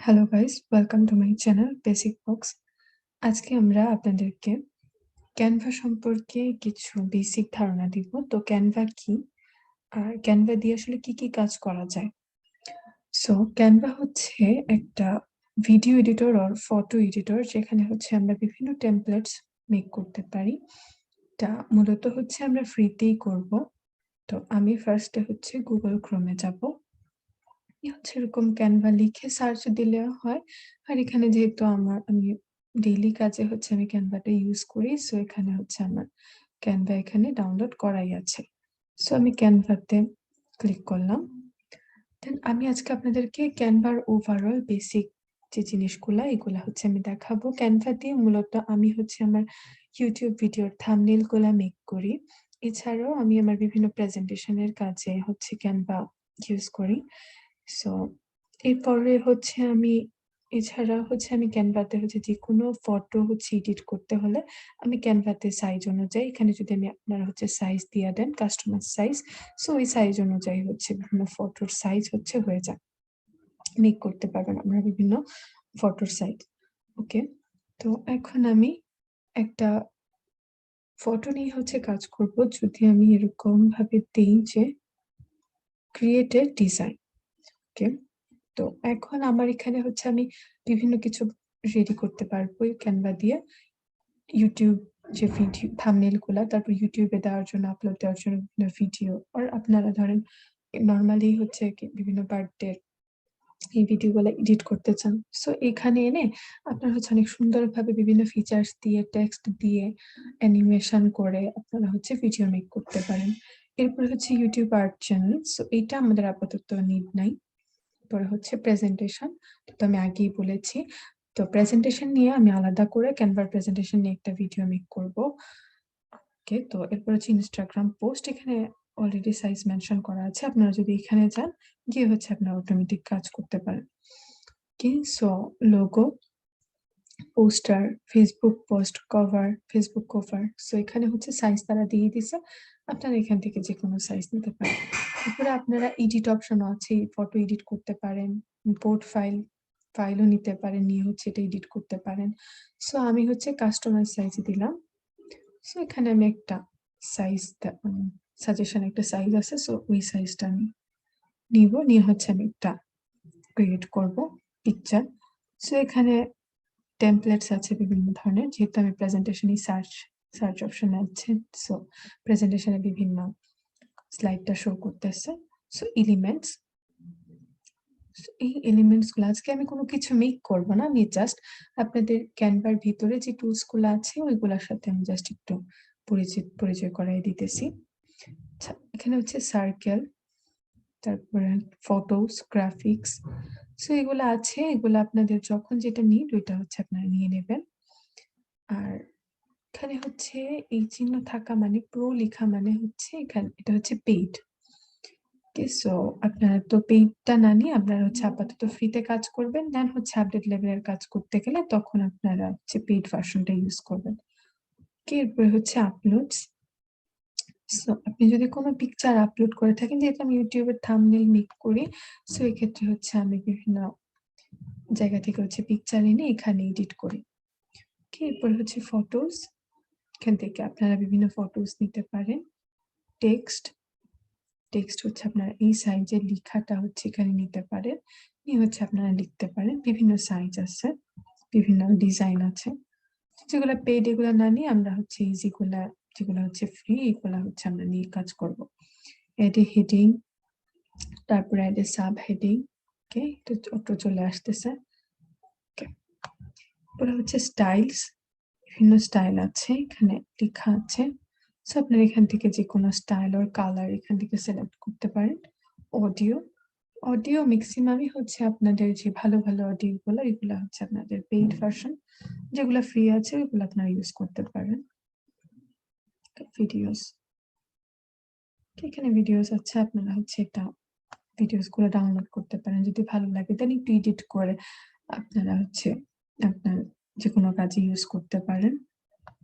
Hello guys, welcome to my channel basic box. আজকে আমরা আপনাদেরকে ক্যানভা সম্পর্কে কিছু বেসিক ধারণা দিব। তো ক্যানভা কি আর ক্যানভা দিয়ে আসলে কি কি কাজ করা যায়। সো ক্যানভা হচ্ছে একটা ভিডিও এডিটর আর ফটো এডিটর, যেখানে হচ্ছে আমরা বিভিন্ন টেমপ্লেটস মেক করতে পারি। এটা মূলত হচ্ছে আমরা ফ্রিতেই করব। তো আমি ফার্স্টে হচ্ছে গুগল ক্রোমে যাব। হচ্ছে এরকম ক্যানভা লিখে সার্চ দিলে হয়। আর এখানে যেহেতু আমি ডেইলি কাজে হচ্ছে আমি ক্যানভাটা ইউজ করি, সো এখানে হচ্ছে আমার ক্যানভা এখানে ডাউনলোড করাই আছে। সো আমি ক্যানভাতে ক্লিক করলাম। দেন আমি আজকে আপনাদেরকে ক্যানভার ওভারঅল বেসিক যে জিনিসগুলা এগুলা হচ্ছে আমি দেখাবো। ক্যানভা দিয়ে মূলত আমি হচ্ছে আমার ইউটিউব ভিডিওর থাম্বনেল গুলা মেক করি। এছাড়াও আমি আমার বিভিন্ন প্রেজেন্টেশনের কাজে হচ্ছে ক্যানভা ইউজ করি। সো এরপরে হচ্ছে এছাড়া হচ্ছে আমি ক্যানভাতে হচ্ছে যেকোনো ফটো হচ্ছে এডিট করতে হলে আমি ক্যানভাতে সাইজ অনুযায়ী, এখানে যদি আপনারা হচ্ছে সাইজ দিয়ে দেন, কাস্টমার সাইজ, সো ওই সাইজ অনুযায়ী হচ্ছে বিভিন্ন ফটোর সাইজ হচ্ছে হয়ে যায়, মেক করতে পারবেন আমরা বিভিন্ন ফটোর সাইজ। ওকে, তো এখন আমি একটা ফটো নিয়ে হচ্ছে কাজ করব। যদি আমি এরকম ভাবে দিই যে ক্রিয়েট এ ডিজাইন, ওকে, তো এখন আমার এখানে হচ্ছে আমি বিভিন্ন কিছু রেডি করতে পারবো এই ক্যানভা দিয়ে। ইউটিউব যে ভিডিও থাম্বনেল গুলা, তারপর ইউটিউবে দেওয়ার জন্য, আপলোড দেওয়ার জন্য বিভিন্ন ভিডিও, আর আপনারা ধরেন নর্মালি হচ্ছে কি বিভিন্ন বার্থডে এই ভিডিও গুলো এডিট করতে চান, সো এখানে এনে আপনারা হচ্ছে অনেক সুন্দরভাবে বিভিন্ন ফিচার্স দিয়ে, টেক্সট দিয়ে, অ্যানিমেশন করে আপনারা হচ্ছে ভিডিও মেক করতে পারেন। এরপরে হচ্ছে ইউটিউব আর্ট চ্যানেল, সো এটা আমাদের আপাতত নিড নাই। পরে হচ্ছে প্রেজেন্টেশন, তো আমি আগেই বলেছি। তো প্রেজেন্টেশন নিয়ে আমি আলাদা করে ক্যানভার প্রেজেন্টেশন নিয়ে একটা ভিডিও মেক করব। ওকে, তো এরপর হচ্ছে ইনস্টাগ্রাম পোস্ট, এখানে অলরেডি সাইজ মেনশন করা আছে, আপনারা যদি এখানে যান গিয়ে হচ্ছে আপনারা অটোমেটিক কাজ করতে পারেন। Okay, so logo, poster, Facebook post cover, Facebook cover, so এখানে হচ্ছে সাইজ তারা দিয়ে দিছে, আপনারা এখান থেকে যে কোনো সাইজ নিতে পারেন। এরপরে আপনারা এডিট অপশন আছে, ফটো এডিট করতে পারেন, ইম্পোর্ট ফাইলও নিতে পারেন, নিয়ে হচ্ছে এটা এডিট করতে পারেন। সো আমি হচ্ছে কাস্টমাইজ সাইজ দিলাম। সো এখানে আমি একটা সাইজ সাজেশন, একটা সাইজ আছে, সো ওই সাইজটা আমি নিয়ে হচ্ছে আমি একটা ক্রিয়েট করব পিকচার। সো এখানে টেমপ্লেটস আছে বিভিন্ন ধরনের, যেহেতু আমি প্রেজেন্টেশনই সার্চ অপশনে আছে, সো প্রেজেন্টেশনে বিভিন্ন স্লাইডটা শো করতেছে। সো এলিমেন্টস, এই এলিমেন্টস গুলো আজকে আমি কোনো কিছু মেক করব না, আমি জাস্ট আপনাদের ক্যানভার ভিতরে যে টুলস গুলো আছে ওইগুলোর সাথে আমি জাস্ট একটু পরিচয় করাই দিতেছি। আচ্ছা, এখানে হচ্ছে সার্কেল, তারপরে ফটোস, গ্রাফিক্স, সো এগুলো আছে, এগুলো আপনাদের যখন যেটা নিড ওইটা হচ্ছে আপনারা নিয়ে নেবেন। আর এখানে হচ্ছে এই চিহ্ন থাকা মানে, প্রো লেখা মানে হচ্ছে এখানে এটা হচ্ছে পেইড। ওকে, সো আপনারা তো পেইডটা না নিয়ে আপনারা হচ্ছে আপাতত ফ্রিতে কাজ করবেন, দেন হচ্ছে আপডেট লেভেলের কাজ করতে গেলে তখন আপনারা হচ্ছে পেইড ভার্সনটা ইউজ করবেন। ওকে, এরপরে হচ্ছে আপলোডস। সো আপনি যদি কোনো পিকচার আপলোড করে থাকেন, যেহেতু আমি ইউটিউবের থাম্বনেল মেক করি, সো এক্ষেত্রে হচ্ছে আমি বিভিন্ন জায়গা থেকে হচ্ছে পিকচার এনে এখানে এডিট করি। ওকে, এরপরে হচ্ছে ফটোস, এখান থেকে আপনারা বিভিন্ন ফটোস নিতে পারেন। টেক্সট, টেক্সট হচ্ছে আপনারা এই সাইজের লেখাটা হচ্ছে এখানে নিতে পারেন, নিয়ে হচ্ছে আপনারা লিখতে পারেন। বিভিন্ন সাইজ আছে, বিভিন্ন ডিজাইন আছে, যেগুলো পেড এগুলো না নিয়ে আমরা হচ্ছে ইজিগুলা, যেগুলো হচ্ছে ফ্রি, এগুলা হচ্ছে আমরা নিয়ে কাজ করব। এডে হেডিং, তারপরে এডে সাব হেডিং, ওকে, এটা অটো চলে আসতেছে। ওকে, তারপরে হচ্ছে স্টাইলস, বিভিন্ন স্টাইল আছে এখানে লেখা আছে, সো আপনারা এখান থেকে যে কোনো স্টাইল আর কালার এখান থেকে সিলেক্ট করতে পারেন। অডিও, অডিও ম্যাক্সিমামই হচ্ছে আপনাদের যে ভালো ভালো অডিও গুলো, এগুলো হচ্ছে আপনাদের পেইড ভার্সন, যেগুলো ফ্রি আছে ওগুলো আপনারা ইউজ করতে পারেন। ভিডিওস, এখানে ভিডিওস আছে, আপনারা হচ্ছে এটা ভিডিওস গুলো ডাউনলোড করতে পারেন, যদি ভালো লাগে দেন একটু এডিট করে আপনারা হচ্ছে আপনার যে কোনো কাজে ইউজ করতে পারেন,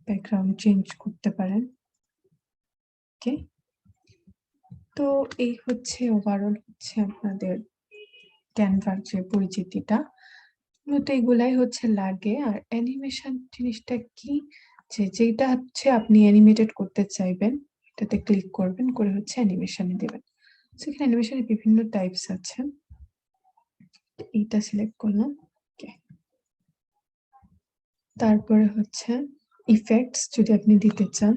ব্যাকগ্রাউন্ড চেঞ্জ করতে পারেন। ওকে, তো এই হচ্ছে ওভারঅল হচ্ছে আপনাদের ক্যানভার যে পরিচিতিটা। মূলত এগুলাই হচ্ছে লাগে। আর অ্যানিমেশন জিনিসটা কি? যেইটা হচ্ছে আপনি অ্যানিমেটেড করতে চাইবেন, এটাতে ক্লিক করবেন, করে হচ্ছে অ্যানিমেশনে দিবেন। সো এখানে অ্যানিমেশনের বিভিন্ন টাইপস আছে। এইটা সিলেক্ট করলাম। ওকে। তারপরে হচ্ছে ইফেক্টস যদি আপনি দিতে চান,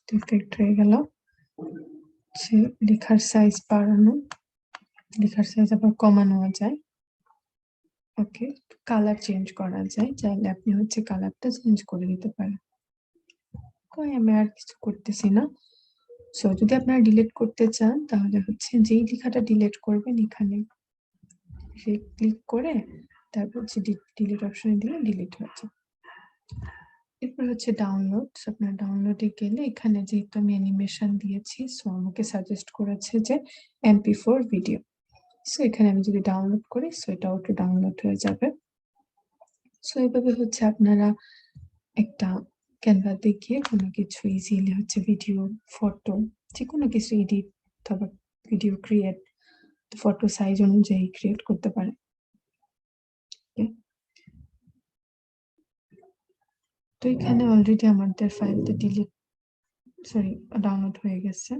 ইফেক্ট হয়ে গেল। হচ্ছে লেখার সাইজ বাড়ানো, লেখার সাইজ আবার কমানো যায়। ওকে, কালার চেঞ্জ করা যায়, চাইলে আপনি হচ্ছে কালারটা চেঞ্জ করে দিতে পারেন। আমি আর কিছু করতেছি না। সো যদি আপনারা ডিলিট করতে চান তাহলে হচ্ছে যেই লেখাটা ডিলিট করবেন এখানে ক্লিক করে তারপর হচ্ছে ডিলিট অপশনে দিলে ডিলিট হয়ে যাবে। এরপর হচ্ছে ডাউনলোড। আপনার ডাউনলোডে গেলে এখানে যেহেতু আমি অ্যানিমেশন দিয়েছি, সো আমাকে সাজেস্ট করেছে যে MP4 ভিডিও। সো এখানে আমি যদি ডাউনলোড করি, সো এটা অটো ডাউনলোড হয়ে যাবে। সো এভাবে হচ্ছে আপনারা একটা ক্যানভাতে গিয়ে কোনো কিছু ইজিলি হচ্ছে ভিডিও, ফটো, যে কোনো কিছু এডিট অথবা ভিডিও ক্রিয়েট, ফটো সাইজ অনুযায়ী ক্রিয়েট করতে পারেন। তো এখানে অলরেডি আমাদের ফাইলটা ডাউনলোড হয়ে গেছে।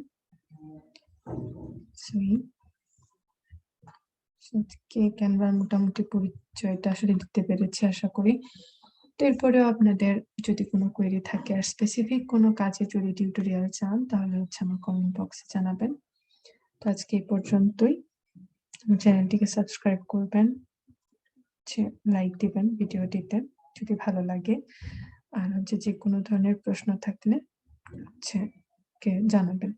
ক্যানভার মোটামুটি পরিচয়টা আসলে দিতে পেরেছি আশা করি। তো এরপরেও আপনাদের যদি কোনো কোয়েরি থাকে আর স্পেসিফিক কোনো কাজে যদি টিউটোরিয়াল চান তাহলে হচ্ছে আমার কমেন্ট বক্সে জানাবেন। তো আজকে এই পর্যন্তই। আমার চ্যানেলটিকে সাবস্ক্রাইব করবেন, লাইক দিবেন ভিডিওটিতে যদি ভালো লাগে। আর হচ্ছে যে কোনো ধরনের প্রশ্ন থাকলে হচ্ছে জানাবেন।